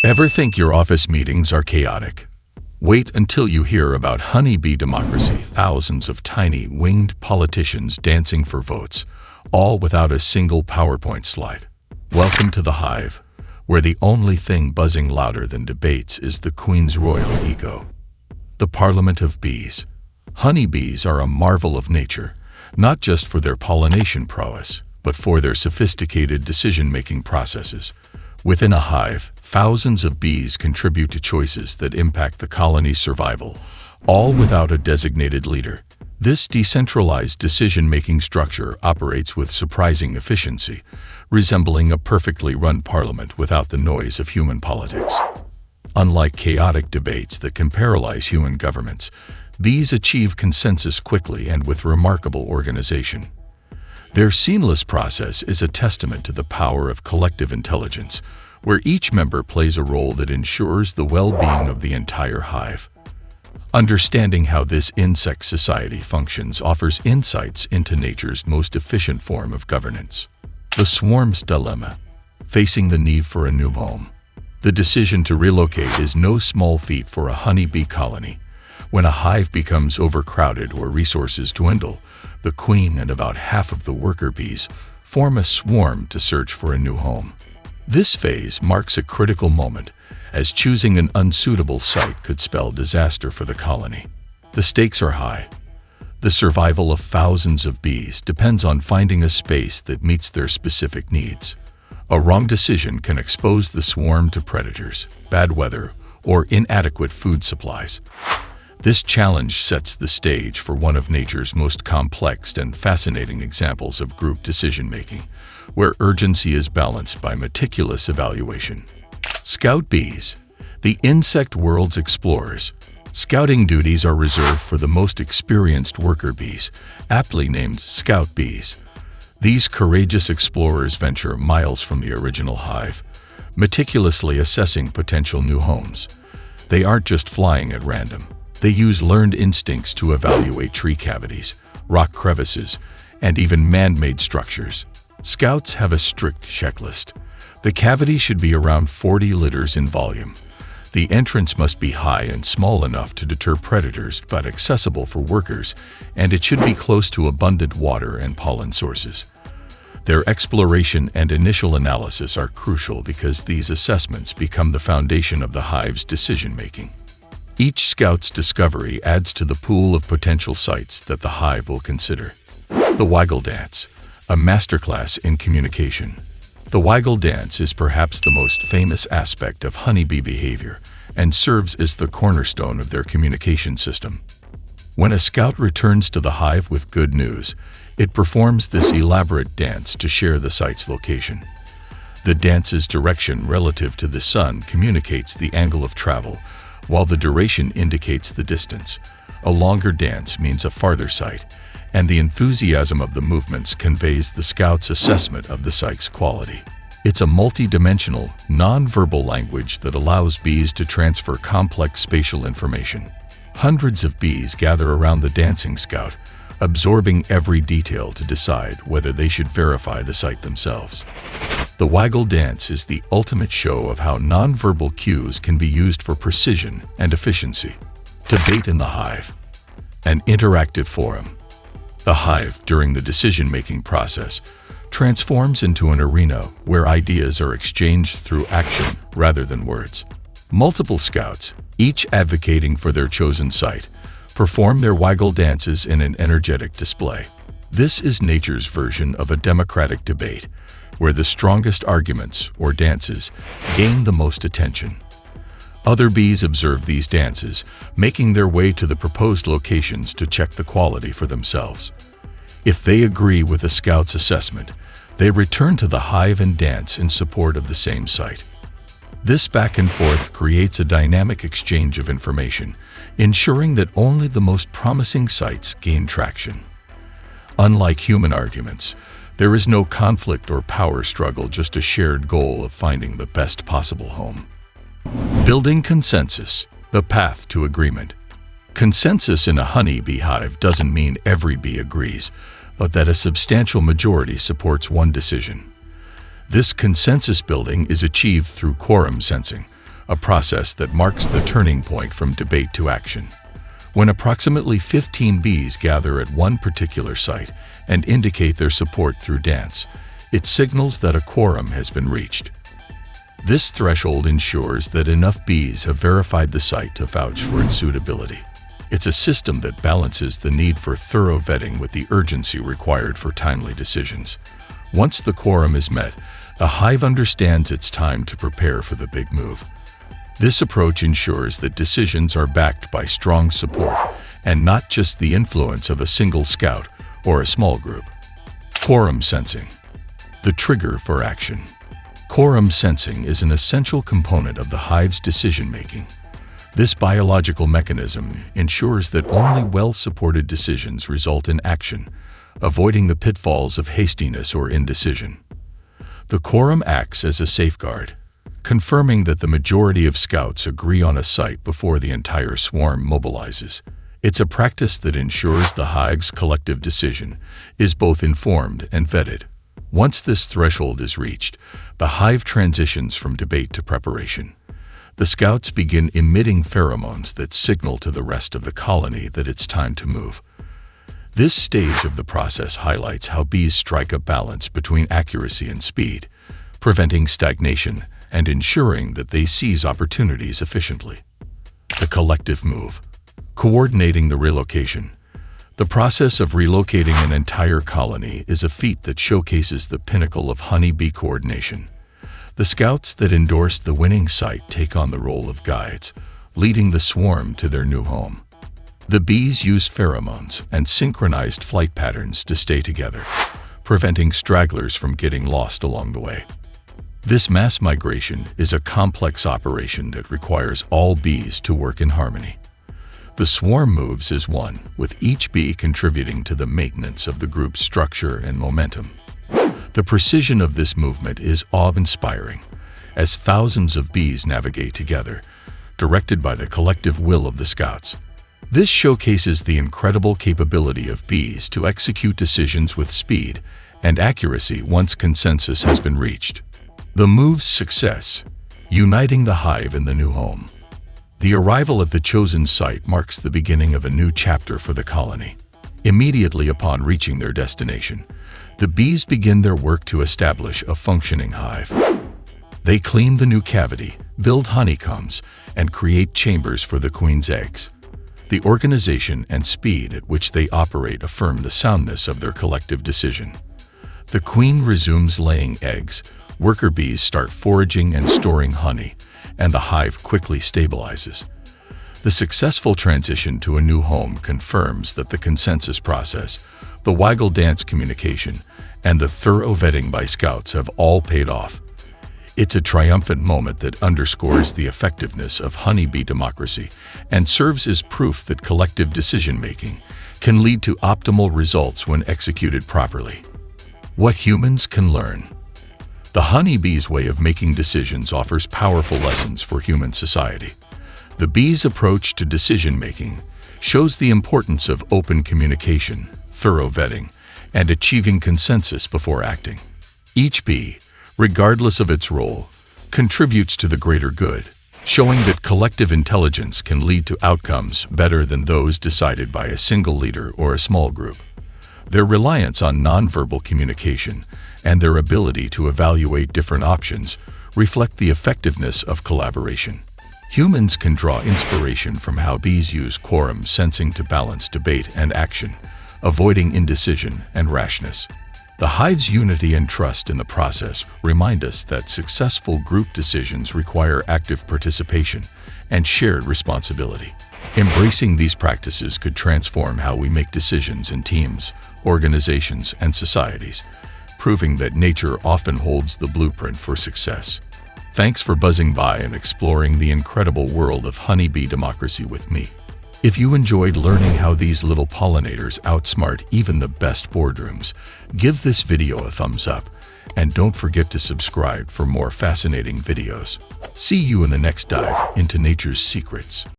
Ever think your office meetings are chaotic? Wait until you hear about honeybee democracy, thousands of tiny, winged politicians dancing for votes, all without a single PowerPoint slide. Welcome to the hive, where the only thing buzzing louder than debates is the Queen's royal ego. The Parliament of Bees. Honeybees are a marvel of nature, not just for their pollination prowess, but for their sophisticated decision-making processes. Within a hive, thousands of bees contribute to choices that impact the colony's survival, all without a designated leader. This decentralized decision-making structure operates with surprising efficiency, resembling a perfectly run parliament without the noise of human politics. Unlike chaotic debates that can paralyze human governments, bees achieve consensus quickly and with remarkable organization. Their seamless process is a testament to the power of collective intelligence, where each member plays a role that ensures the well-being of the entire hive. Understanding how this insect society functions offers insights into nature's most efficient form of governance. The swarm's dilemma, facing the need for a new home. The decision to relocate is no small feat for a honeybee colony. When a hive becomes overcrowded or resources dwindle, the queen and about half of the worker bees form a swarm to search for a new home. This phase marks a critical moment, as choosing an unsuitable site could spell disaster for the colony. The stakes are high. The survival of thousands of bees depends on finding a space that meets their specific needs. A wrong decision can expose the swarm to predators, bad weather, or inadequate food supplies. This challenge sets the stage for one of nature's most complex and fascinating examples of group decision-making, where urgency is balanced by meticulous evaluation. Scout bees, the insect world's explorers. Scouting duties are reserved for the most experienced worker bees, aptly named scout bees. These courageous explorers venture miles from the original hive, meticulously assessing potential new homes. They aren't just flying at random. They use learned instincts to evaluate tree cavities, rock crevices, and even man-made structures. Scouts have a strict checklist. The cavity should be around 40 liters in volume. The entrance must be high and small enough to deter predators but accessible for workers, and it should be close to abundant water and pollen sources. Their exploration and initial analysis are crucial because these assessments become the foundation of the hive's decision-making. Each scout's discovery adds to the pool of potential sites that the hive will consider. The Waggle dance, a masterclass in communication. The Waggle dance is perhaps the most famous aspect of honeybee behavior and serves as the cornerstone of their communication system. When a scout returns to the hive with good news, it performs this elaborate dance to share the site's location. The dance's direction relative to the sun communicates the angle of travel, while the duration indicates the distance. A longer dance means a farther site, and the enthusiasm of the movements conveys the scout's assessment of the site's quality. It's a multi-dimensional, non-verbal language that allows bees to transfer complex spatial information. Hundreds of bees gather around the dancing scout, absorbing every detail to decide whether they should verify the site themselves. The Waggle dance is the ultimate show of how nonverbal cues can be used for precision and efficiency. Debate in the hive. An interactive forum. The hive, during the decision-making process, transforms into an arena where ideas are exchanged through action rather than words. Multiple scouts, each advocating for their chosen site, perform their Waggle dances in an energetic display. This is nature's version of a democratic debate, where the strongest arguments, or dances, gain the most attention. Other bees observe these dances, making their way to the proposed locations to check the quality for themselves. If they agree with the scout's assessment, they return to the hive and dance in support of the same site. This back and forth creates a dynamic exchange of information, ensuring that only the most promising sites gain traction. Unlike human arguments, there is no conflict or power struggle, just a shared goal of finding the best possible home. Building consensus, the path to agreement. Consensus in a honeybee hive doesn't mean every bee agrees, but that a substantial majority supports one decision. This consensus building is achieved through quorum sensing, a process that marks the turning point from debate to action. When approximately 15 bees gather at one particular site and indicate their support through dance, it signals that a quorum has been reached. This threshold ensures that enough bees have verified the site to vouch for its suitability. It's a system that balances the need for thorough vetting with the urgency required for timely decisions. Once the quorum is met, the hive understands it's time to prepare for the big move. This approach ensures that decisions are backed by strong support and not just the influence of a single scout or a small group. Quorum sensing, the trigger for action. Quorum sensing is an essential component of the hive's decision-making. This biological mechanism ensures that only well-supported decisions result in action, avoiding the pitfalls of hastiness or indecision. The quorum acts as a safeguard, confirming that the majority of scouts agree on a site before the entire swarm mobilizes. It's a practice that ensures the hive's collective decision is both informed and vetted. Once this threshold is reached, the hive transitions from debate to preparation. The scouts begin emitting pheromones that signal to the rest of the colony that it's time to move. This stage of the process highlights how bees strike a balance between accuracy and speed, preventing stagnation and ensuring that they seize opportunities efficiently. The collective move, coordinating the relocation. The process of relocating an entire colony is a feat that showcases the pinnacle of honeybee coordination. The scouts that endorsed the winning site take on the role of guides, leading the swarm to their new home. The bees use pheromones and synchronized flight patterns to stay together, preventing stragglers from getting lost along the way. This mass migration is a complex operation that requires all bees to work in harmony. The swarm moves as one, with each bee contributing to the maintenance of the group's structure and momentum. The precision of this movement is awe-inspiring, as thousands of bees navigate together, directed by the collective will of the scouts. This showcases the incredible capability of bees to execute decisions with speed and accuracy once consensus has been reached. The move's success, uniting the hive in the new home. The arrival at the chosen site marks the beginning of a new chapter for the colony. Immediately upon reaching their destination, the bees begin their work to establish a functioning hive. They clean the new cavity, build honeycombs, and create chambers for the queen's eggs. The organization and speed at which they operate affirm the soundness of their collective decision. The queen resumes laying eggs, worker bees start foraging and storing honey, and the hive quickly stabilizes. The successful transition to a new home confirms that the consensus process, the Waggle dance communication, and the thorough vetting by scouts have all paid off. It's a triumphant moment that underscores the effectiveness of honeybee democracy and serves as proof that collective decision-making can lead to optimal results when executed properly. What humans can learn. The honeybee's way of making decisions offers powerful lessons for human society. The bee's approach to decision-making shows the importance of open communication, thorough vetting, and achieving consensus before acting. Each bee, regardless of its role, contributes to the greater good, showing that collective intelligence can lead to outcomes better than those decided by a single leader or a small group. Their reliance on nonverbal communication and their ability to evaluate different options reflect the effectiveness of collaboration. Humans can draw inspiration from how bees use quorum sensing to balance debate and action, avoiding indecision and rashness. The hive's unity and trust in the process remind us that successful group decisions require active participation and shared responsibility. Embracing these practices could transform how we make decisions in teams, organizations, and societies, proving that nature often holds the blueprint for success. Thanks for buzzing by and exploring the incredible world of honeybee democracy with me. If you enjoyed learning how these little pollinators outsmart even the best boardrooms, give this video a thumbs up and don't forget to subscribe for more fascinating videos. See you in the next dive into nature's secrets.